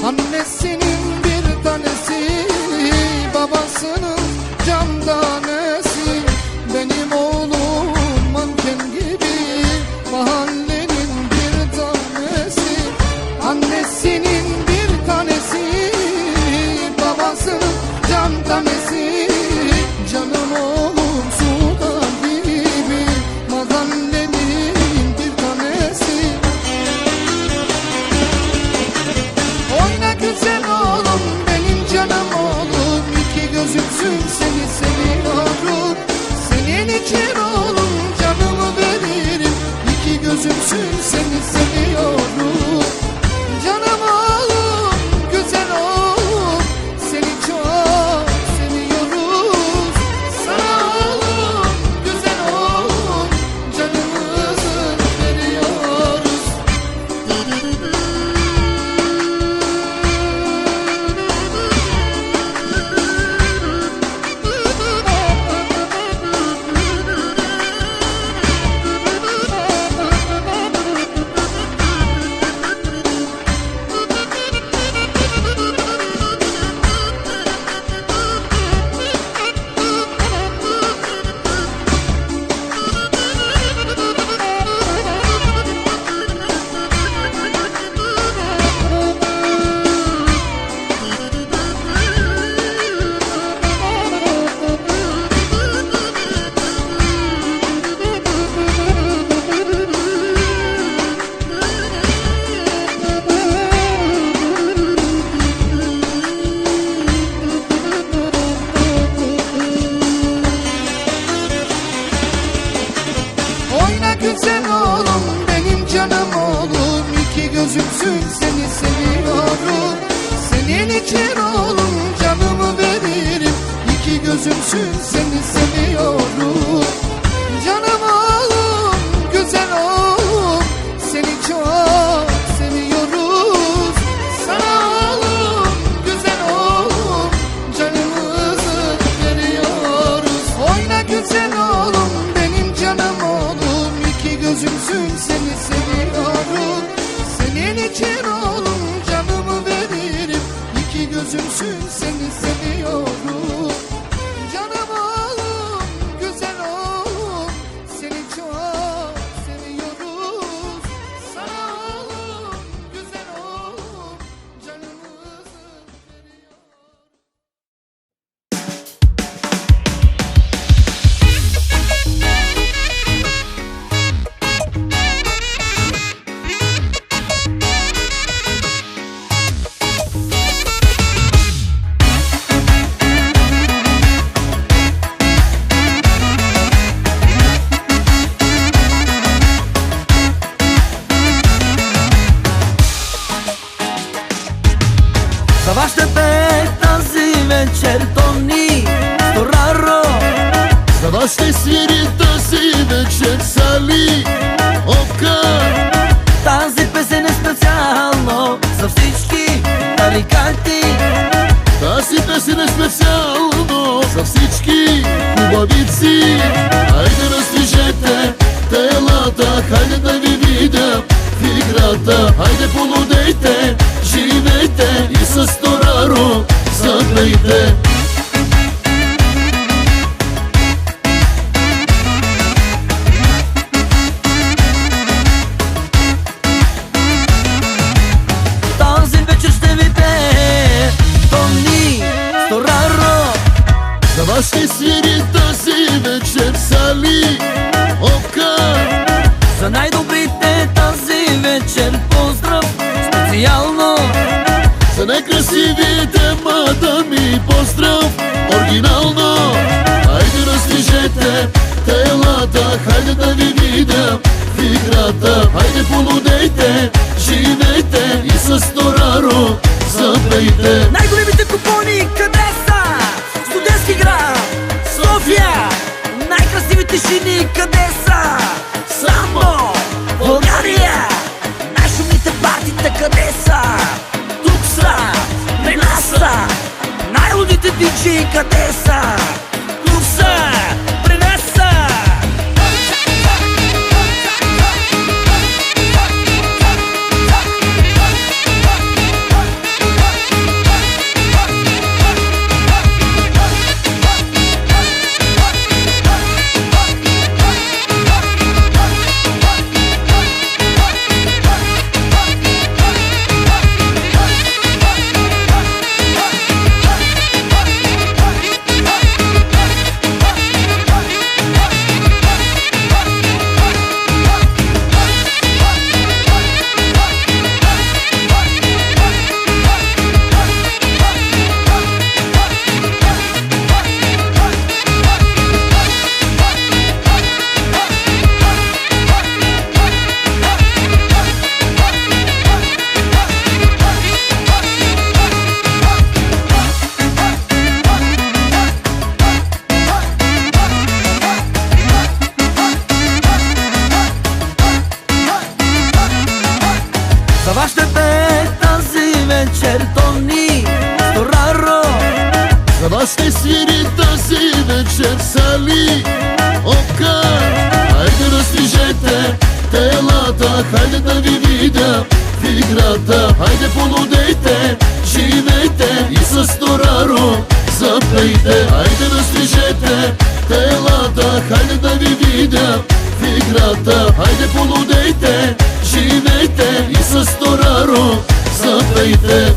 Annesinin bir tanesi, babasının can tanesi. Benim oğlum manken gibi, mahallenin bir tanesi. Annesinin bir tanesi, babasının can tanesi. Canım oğlum sultan gibi, mahallenin bir tanesi. Oyna güzel oğlum, benim canım oğlum, iki gözümsün seni seviyorum. Senin için oğlum canımı veririm, iki gözümsün seni seviyorum. Canım oğlum, güzel oğlum, seni çok seviyoruz. Sana oğlum, güzel oğlum, canımızı veriyoruz. Güzel oğlum, benim canım oğlum, iki gözümsün seni seviyorum. Senin için oğlum canımı veririm, iki gözümsün seni seviyorum. Canım oğlum, güzel oğlum, seni çok seviyoruz. Sana oğlum, güzel oğlum, canımızı veriyoruz. Oyna güzel oğlum, benim canım oğlum, gözümsün seni seviyorum. Senin için oğlum canımı veririm, iki gözümsün seni seviyorum. Canım oğlum, güzel oğlum, seni Заваждате тази вечер, то ни стораро. За вас ще свири тази вечер Сали Окар. Тази песен е специално за всички таликанти. Тази песен е специално за всички хубавици. Хайде раздвижете телата, хайде да ви видя в играта. Хайде полудейте, живейте и с Тораро запейте. Този вечер ще ви пее Тони Тораро. За вас ще свири тази вечер Сали Окар. За най-добрите тази вечер поздрав специално. За най-красивите мадами поздрав оригинално. Хайде раздвижете телата, хайде да ви видя в играта. Хайде полудейте, живейте и с Тораро запейте. Най-големите купони къде са? Студентски град, София. Най-красивите жени къде са? Само България. Най-шумните партита къде са? Тук са, при нас са. Най-лудите диджеи къде са? Тук са, при нас са. Заваждате тази вечер Тони Тораро. За вас ще свири тази вечер Сали Окар. Хайде раздвижете телата, хайде да ви видя в играта. Хайде полудейте, живейте и с Тораро запейте. Хайде раздвижете телата, хайде да ви видя в играта. Хайде полудейте, живейте и с Тораро запейте.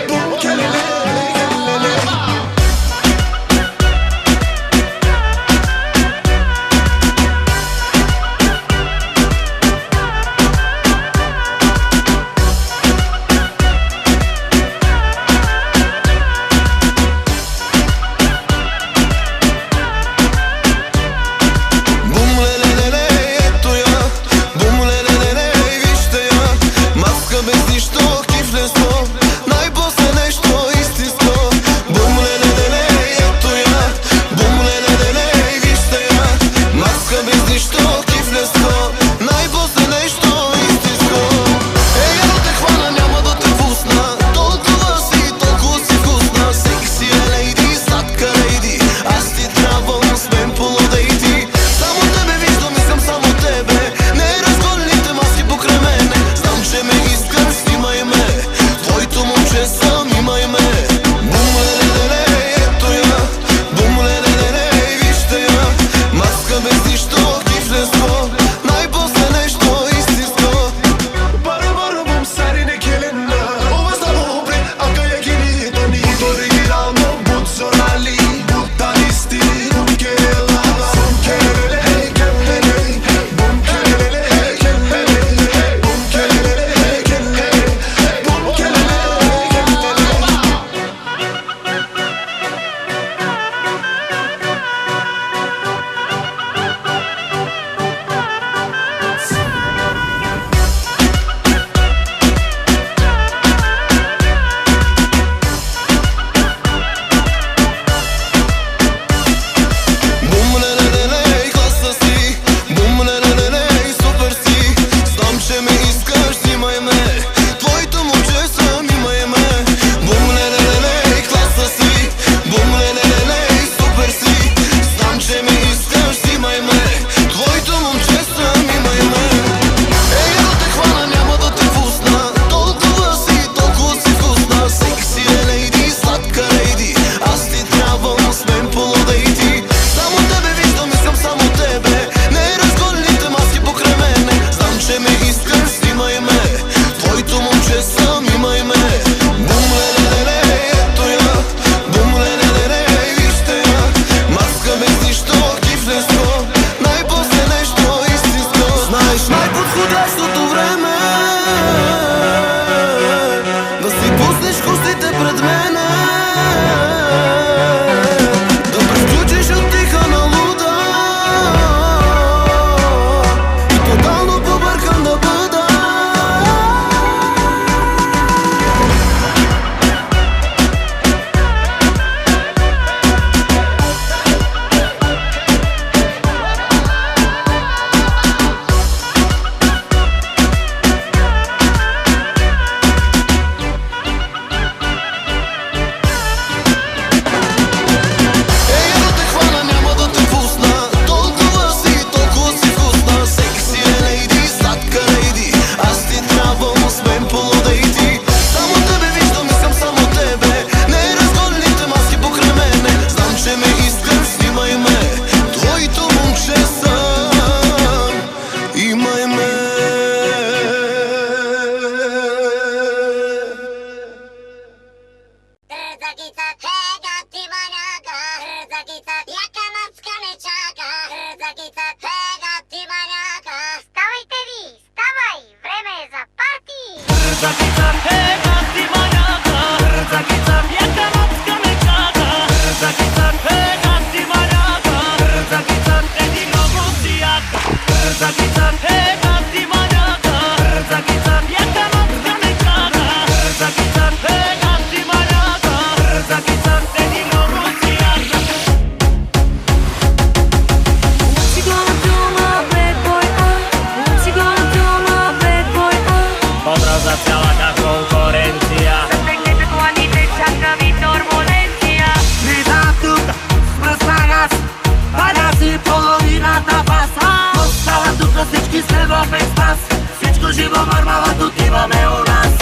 Bum Ставайте ви, ставай, време е за парти! What you gonna do, my bad boy? What you gonna do, my bad boy? Podraza cała konkurencja. Zateknete планите, чака ви турбуленция. Не дам тук спръсна газ, пада си половината бас. Остава тук всички сме в екстаз, всичко живо мърмават отиваме у нас.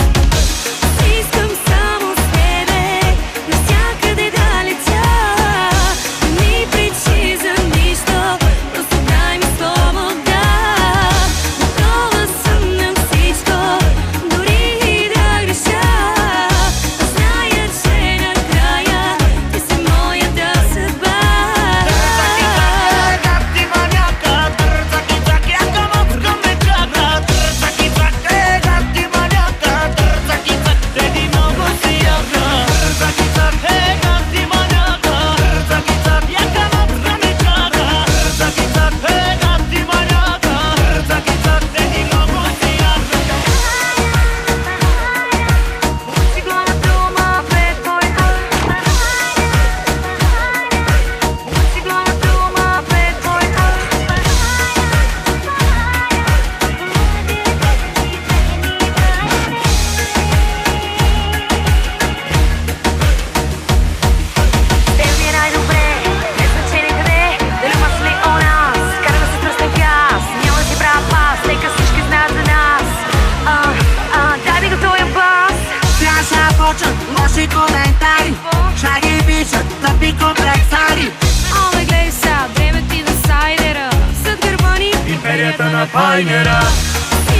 Искам само с тебе навсякъде да летя. Не ми пречи за нищо, просто дай ми свобода. Готова съм на всичко, дори и да греша. Зная, че накрая ти си моята съдба. What you gonna do, my bad boy? What you gonna do, my bad boy? Те ми е най-добре, без значение къде, дали ма сме у нас. Караме се тръстен газ, няма да си правя пас, нека всички знаят за нас. Дай ми го този бас. Сега ще почнат лоши коментари, ще ги пишат тъпи комплексари. Аме гледай сега, време ти на сайдера, зад гърба ни Империята на пайнера.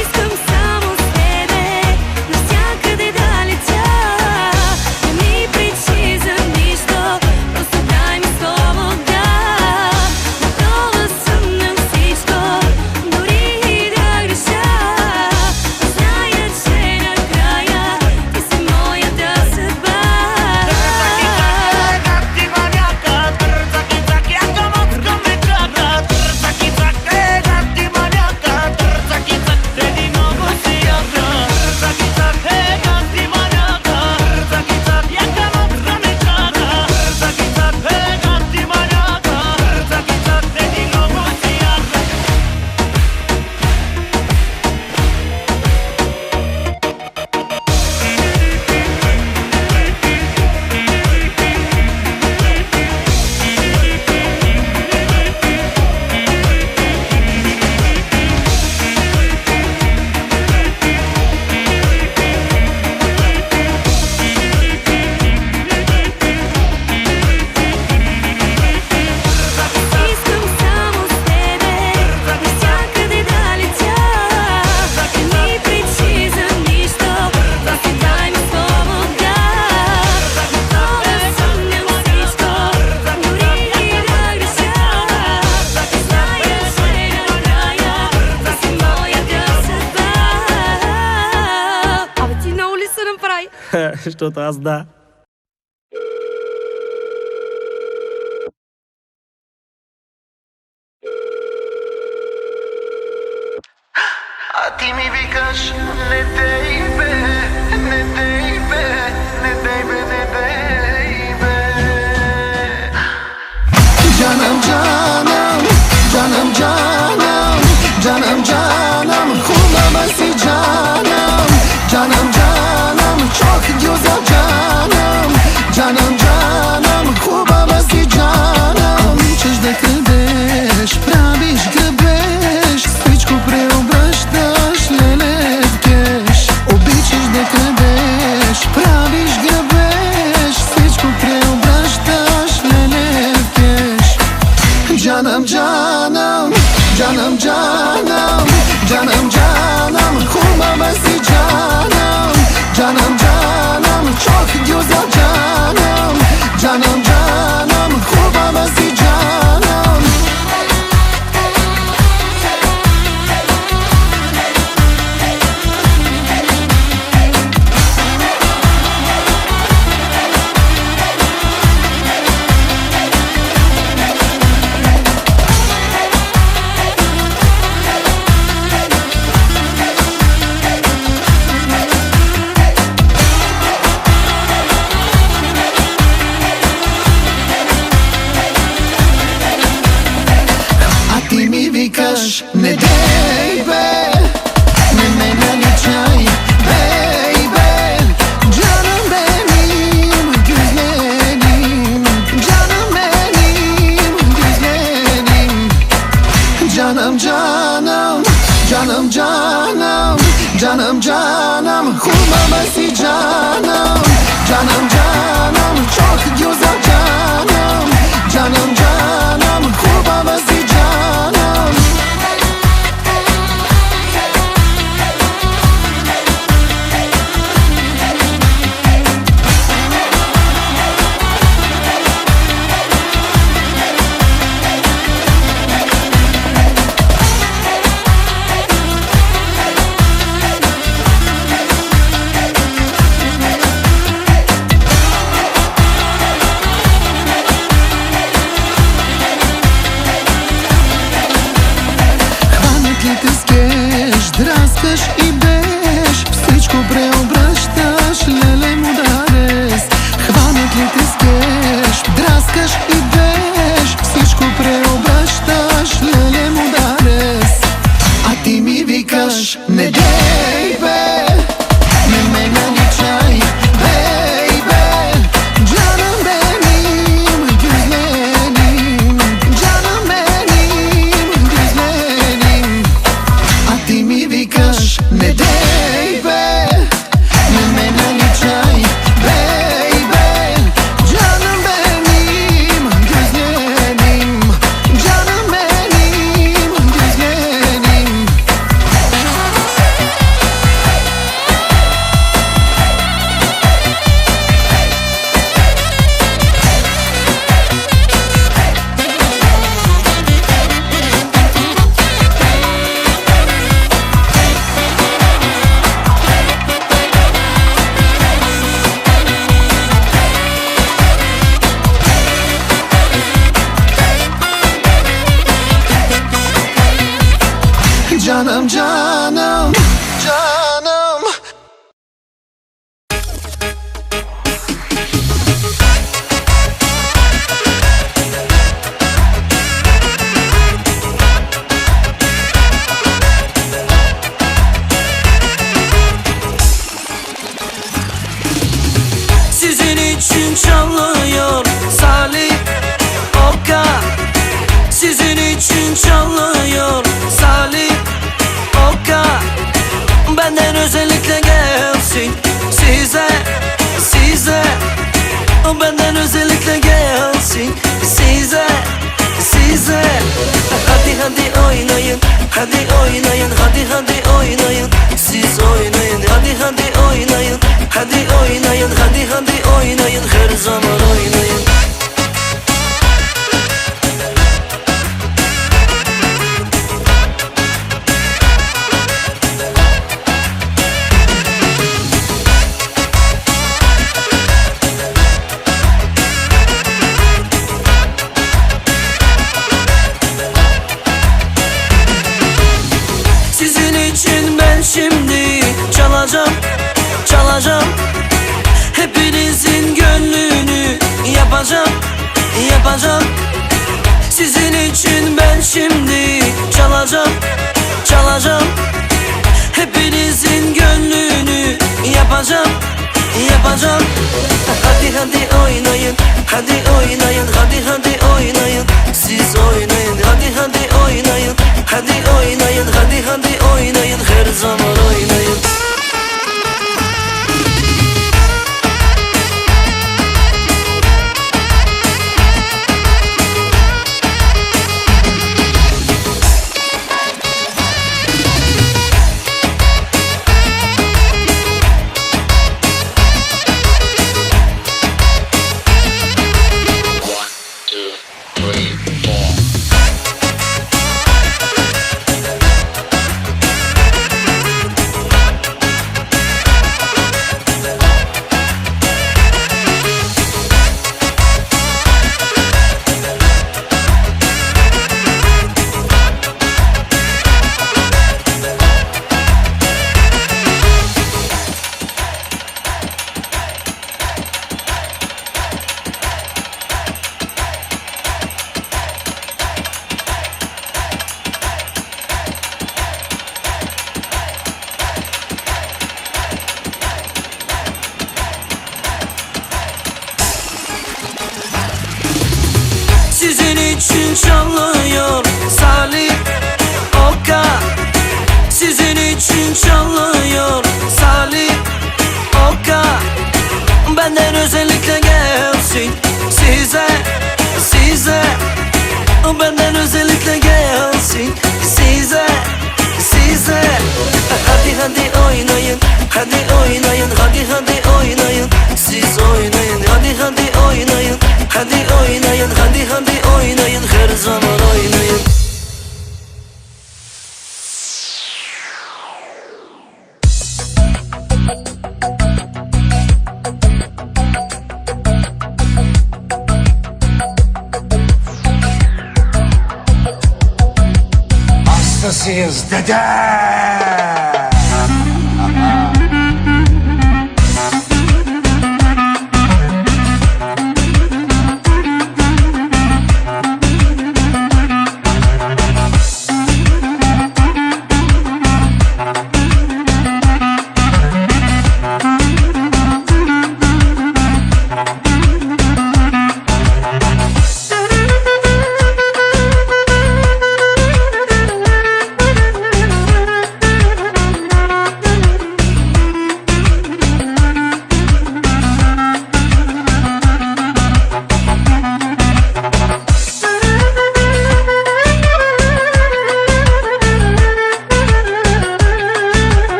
искам само с тебе навсякъде да летя. Не ми пречи за нищо, просто дай ми свобода. Готова съм на всичко, дори и да греша. Зная, че накрая ти си моята съдба. Искам само с тебе навсякъде да летя. Не ми пречи за нищо, просто дай ми свобода. Готова съм на всичко, дори и да греша. Зная, че накрая ти си моята съдба. Абе ти много ли се направи? Защото аз да. А ти ми викаш, не дей бе, не дей бе, не дей бе, не дей бе. Canım canım, canım canım, canım canım, kulağıma canım, canım canım, çok güzel canım. викаш, не дей бе, не ме наличай, бейбе. Canım benim, güzelim, canım benim, güzelim. Canım canım, canım canım, canım canım, hulmaması canım. Canım canım, çok güzel canım. Canım canım, hulmaması canım. Хванат ли те скеш, драскаш и беш, всичко преобръщаш, леле мударес. Хванат ли те скеш, драскаш и беш, всичко преобръщаш, леле мударес. А ти ми викаш, не дей бе, не ме наличай, бейбе. Canım benim, güzelim, canım benim, güzelim. A ti mi викаш, не дей бе, не ме наличай, бейбе. Canım benim, güzelim, canım benim, güzelim. Canım canım, canım. Sizin için çalıyor Salih Oka. Sizin için çalıyor Salih Oka. Benden özellikle gelsin size, size. Benden özellikle gelsin size, size. Hadi hadi oynayın, hadi oynayın, hadi hadi oynayın. Siz oynayın, hadi hadi oynayın, hadi oynayın, hadi hadi oynayın. Her zaman oynayın. Sizin için ben şimdi çalacağım, çalacağım. Hepinizin gönlünü yapacağım, yapacağım. Sizin için ben şimdi çalacağım, çalacağım. Hepinizin gönlünü yapacağım, yapacağım. Hadi hadi oynayın, hadi oynayın, hadi hadi oynayın. Siz oynayın, hadi hadi oynayın, hadi oynayın, hadi hadi oynayın. Her zaman oynayın. Sizin için çalıyor Salih Oka. Sizin için çalıyor Salih Oka. Benden özellikle gelsin size, size. Benden özellikle gelsin size, size. Hadi hadi oynayın, hadi oynayın, hadi hadi oynayın. Siz oynayın, hadi hadi oynayın, hadi oynayın, hadi hadi oynayın. Her zaman oynayın. Hastasıyız dede.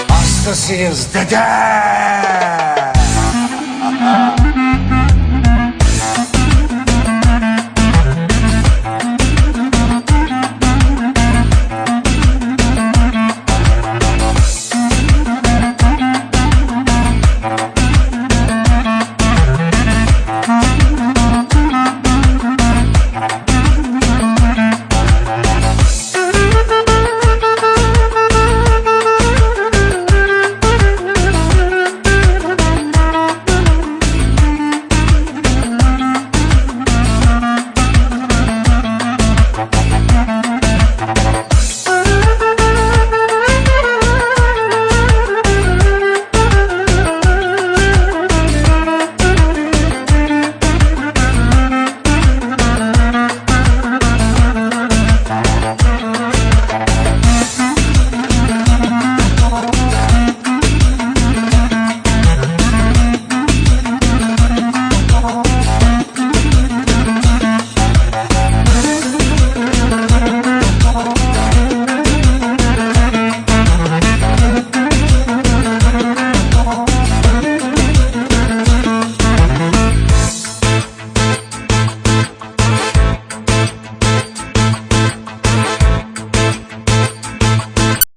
Hastasıyız dede.